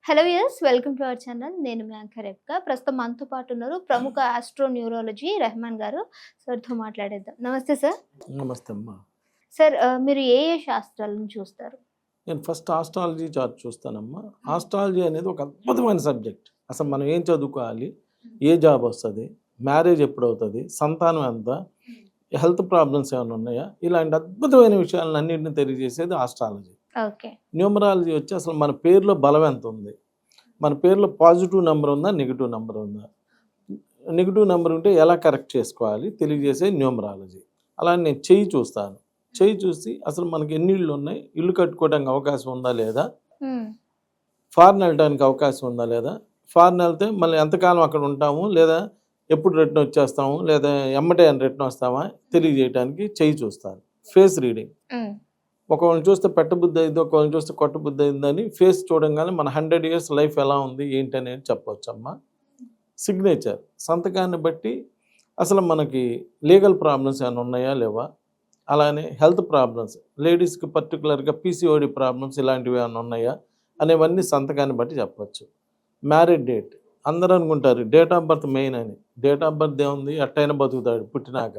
Hello yes welcome to our channel. నేను మీ anchor రేఖ. ప్రస్తుతం మనతో పాటు ఉన్నారు ప్రముఖ ఆస్ట్రో న్యూరాలజీ రెహమాన్ గారు. సార్తో మాట్లాడేద్దాం. నమస్తే సార్. నమస్తే అమ్మా. సార్ మీరు ఏ శాస్త్రాలను చూస్తారు? నేను ఫస్ట్ ఆస్ట్రాలజీ చార్ట్ చూస్తానమ్మా. ఆస్ట్రాలజీ అనేది ఒక అద్భుతమైన సబ్జెక్ట్. అసలు మనం ఏం చదువుకోవాలి, ఏ జాబ్ వస్తుంది, మ్యారేజ్ ఎప్పుడు అవుతుంది, సంతానం ఎంత, హెల్త్ ప్రాబ్లమ్స్ ఏమైనా ఉన్నాయా, ఇలాంటి అద్భుతమైన విషయాలను అన్నింటినీ తెలియజేసేది ఆస్ట్రాలజీ. ఓకే. న్యూమరాలజీ వచ్చి అసలు మన పేరులో బలం ఎంత ఉంది, మన పేరులో పాజిటివ్ నెంబర్ ఉందా, నెగిటివ్ నెంబర్ ఉందా, నెగిటివ్ నెంబర్ ఉంటే ఎలా కరెక్ట్ చేసుకోవాలి తెలియజేసే న్యూమరాలజీ. అలా నేను చెయ్యి చూస్తాను. చెయ్యి చూసి అసలు మనకి ఎన్ని ఇళ్ళు ఉన్నాయి, ఇల్లు కట్టుకోవడానికి అవకాశం ఉందా లేదా, ఫారెన్ వెళ్ళడానికి అవకాశం ఉందా లేదా, ఫారెన్ వెళ్తే మళ్ళీ ఎంతకాలం అక్కడ ఉంటాము, లేదా ఎప్పుడు రిటర్న్ వచ్చేస్తాము, లేదా ఎమ్మటే అని రిటర్న్ వస్తామా తెలియజేయడానికి చెయ్యి చూస్తాను. ఫేస్ రీడింగ్, ఒకళ్ళని చూస్తే పెట్టబుద్ధి అయింది, ఒకళ్ళని చూస్తే కొట్టబుద్ధి అయిందని ఫేస్ చూడంగానే మన 100 years లైఫ్ ఎలా ఉంది ఏంటి అనేది చెప్పవచ్చు అమ్మా. సిగ్నేచర్, సంతకాన్ని బట్టి అసలు మనకి లీగల్ ప్రాబ్లమ్స్ ఏమైనా ఉన్నాయా లేవా, అలానే హెల్త్ ప్రాబ్లమ్స్, లేడీస్కి పర్టికులర్గా పీసీఓడి ప్రాబ్లమ్స్ ఇలాంటివి ఏమైనా ఉన్నాయా అనేవన్నీ సంతకాన్ని బట్టి చెప్పచ్చు. మ్యారేజ్ డేట్, అందరూ అనుకుంటారు డేట్ ఆఫ్ బర్త్ మెయిన్ అని. డేట్ ఆఫ్ బర్త్ ఏముంది, ఎట్టయినా బతుకుతాడు పుట్టినాక.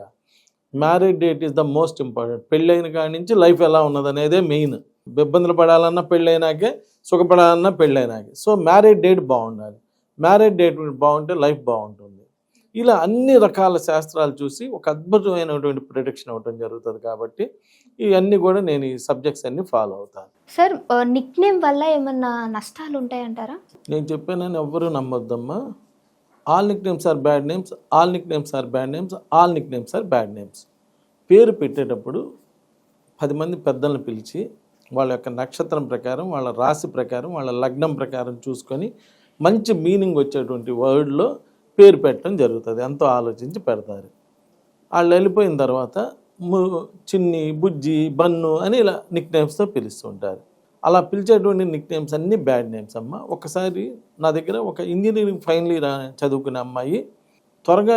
Marriage date is the most important. పెళ్ళైన కాడి నుంచి లైఫ్ ఎలా ఉన్నది అనేదే మెయిన్. ఇబ్బందులు పడాలన్నా పెళ్ళైనాకే, సుఖపడాలన్నా పెళ్ళైనాకే. సో మ్యారేజ్ డేట్ బాగుండాలి. మ్యారేజ్ డేట్ బాగుంటే లైఫ్ బాగుంటుంది. ఇలా అన్ని రకాల శాస్త్రాలు చూసి ఒక అద్భుతమైనటువంటి ప్రిడిక్షన్ అవ్వటం జరుగుతుంది. కాబట్టి ఇవన్నీ కూడా నేను ఈ సబ్జెక్ట్స్ అన్ని ఫాలో అవుతాను. సార్ నిక్ నేమ్ వల్ల ఏమన్నా నష్టాలు ఉంటాయంటారా? నేను చెప్పానని ఎవ్వరూ నమ్మొద్దమ్మా. All nick names are bad names, all nick names are bad names, all nick names are bad names. పేరు పెట్టేటప్పుడు 10 మంది పెద్దలను పిలిచి వాళ్ళ యొక్క నక్షత్రం ప్రకారం, వాళ్ళ రాశి ప్రకారం, వాళ్ళ లగ్నం ప్రకారం చూసుకొని మంచి మీనింగ్ వచ్చేటువంటి వర్డ్లో పేరు పెట్టడం జరుగుతుంది. ఎంతో ఆలోచించి పెడతారు. వాళ్ళు వెళ్ళిపోయిన తర్వాత చిన్ని, బుజ్జి, బన్ను అని ఇలా నిక్ నేమ్స్తో పిలుస్తుంటారు. అలా పిలిచేటువంటి నిక్ నేమ్స్ అన్నీ బ్యాడ్ నేమ్స్ అమ్మ. ఒకసారి నా దగ్గర ఒక ఇంజనీరింగ్ ఫైనల్ ఇయర్ చదువుకునే అమ్మాయి త్వరగా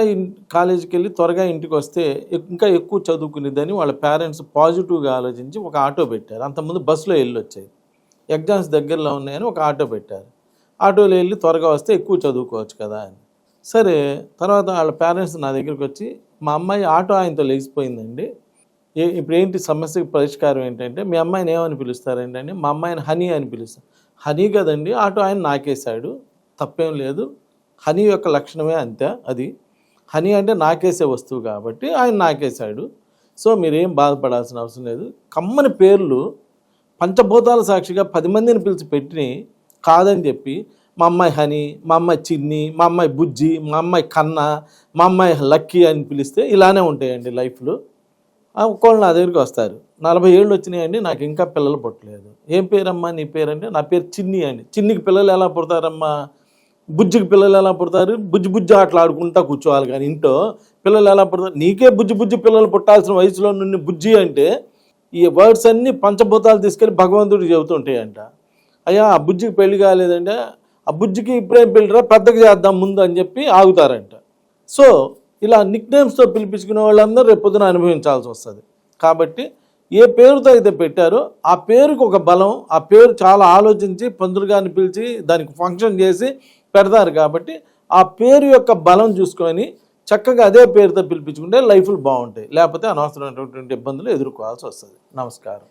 కాలేజీకి వెళ్ళి త్వరగా ఇంటికి వస్తే ఇంకా ఎక్కువ చదువుకునేదని వాళ్ళ పేరెంట్స్ పాజిటివ్గా ఆలోచించి ఒక ఆటో పెట్టారు. అంతకుముందు బస్సులో వెళ్ళి వచ్చాయి, ఎగ్జామ్స్ దగ్గరలో ఉన్నాయని ఒక ఆటో పెట్టారు. ఆటోలో వెళ్ళి త్వరగా వస్తే ఎక్కువ చదువుకోవచ్చు కదా అని. సరే, తర్వాత వాళ్ళ పేరెంట్స్ నా దగ్గరికి వచ్చి, మా అమ్మాయి ఆటో ఆయనతో లేచిపోయిందండి, ఇప్పుడు ఏంటి సమస్యకి పరిష్కారం ఏంటంటే, మీ అమ్మాయిని ఏమని పిలుస్తారంటే, మా అమ్మాయిని హనీ అని పిలుస్తారు. హనీ కదండి, ఆటో ఆయన నాకేశాడు, తప్పేం లేదు, హనీ యొక్క లక్షణమే అంతే. అది హనీ అంటే నాకేసే వస్తువు కాబట్టి ఆయన నాకేశాడు. సో మీరేం బాధపడాల్సిన అవసరం లేదు. కమ్మని పేర్లు పంచభూతాల సాక్షిగా 10 మందిని పిలిచి పెట్టి కాదని చెప్పి మా అమ్మాయి హనీ, మా అమ్మాయి చిన్ని, మా అమ్మాయి బుజ్జి, మా అమ్మాయి కన్న, మా అమ్మాయి లక్కీ అని పిలిస్తే ఇలానే ఉంటాయండి లైఫ్లో. ఒక్కళ్ళు నా దగ్గరికి వస్తారు, 40 ఏళ్ళు వచ్చినాయండి, నాకు ఇంకా పిల్లలు పుట్టలేదు. ఏం పేరమ్మా నీ పేరంటే, నా పేరు చిన్ని అండి. చిన్నికి పిల్లలు ఎలా పుడతారమ్మా, బుజ్జికి పిల్లలు ఎలా పుడతారు, బుజ్జి బుజ్జి ఆటలు ఆడుకుంటా కూర్చోవాలి కానీ ఇంట్లో పిల్లలు ఎలా పుడతారు. నీకే బుజ్జి బుజ్జి పిల్లలు పుట్టాల్సిన వయసులో నుండి బుజ్జి అంటే ఈ వర్డ్స్ అన్నీ పంచభూతాలు తీసుకెళ్ళి భగవంతుడికి చెబుతుంటాయంట. అయ్యా ఆ బుజ్జికి పెళ్లి కాలేదంటే, ఆ బుజ్జికి ఇప్పుడేం పెళ్ళిరా, పెద్దగా చేద్దాం ముందు అని చెప్పి ఆగుతారంట. సో ఇలా నిక్ నేమ్స్తో పిలిపించుకునే వాళ్ళందరూ రేపొద్దున అనుభవించాల్సి వస్తుంది. కాబట్టి ఏ పేరుతో అయితే పెట్టారో ఆ పేరుకు ఒక బలం, ఆ పేరు చాలా ఆలోచించి పంతులుగారిని పిలిచి దానికి ఫంక్షన్ చేసి పెడతారు. కాబట్టి ఆ పేరు యొక్క బలం చూసుకొని చక్కగా అదే పేరుతో పిలిపించుకుంటే లైఫ్లు బాగుంటాయి. లేకపోతే అనవసరమైనటువంటి ఇబ్బందులు ఎదుర్కోవాల్సి వస్తుంది. నమస్కారం.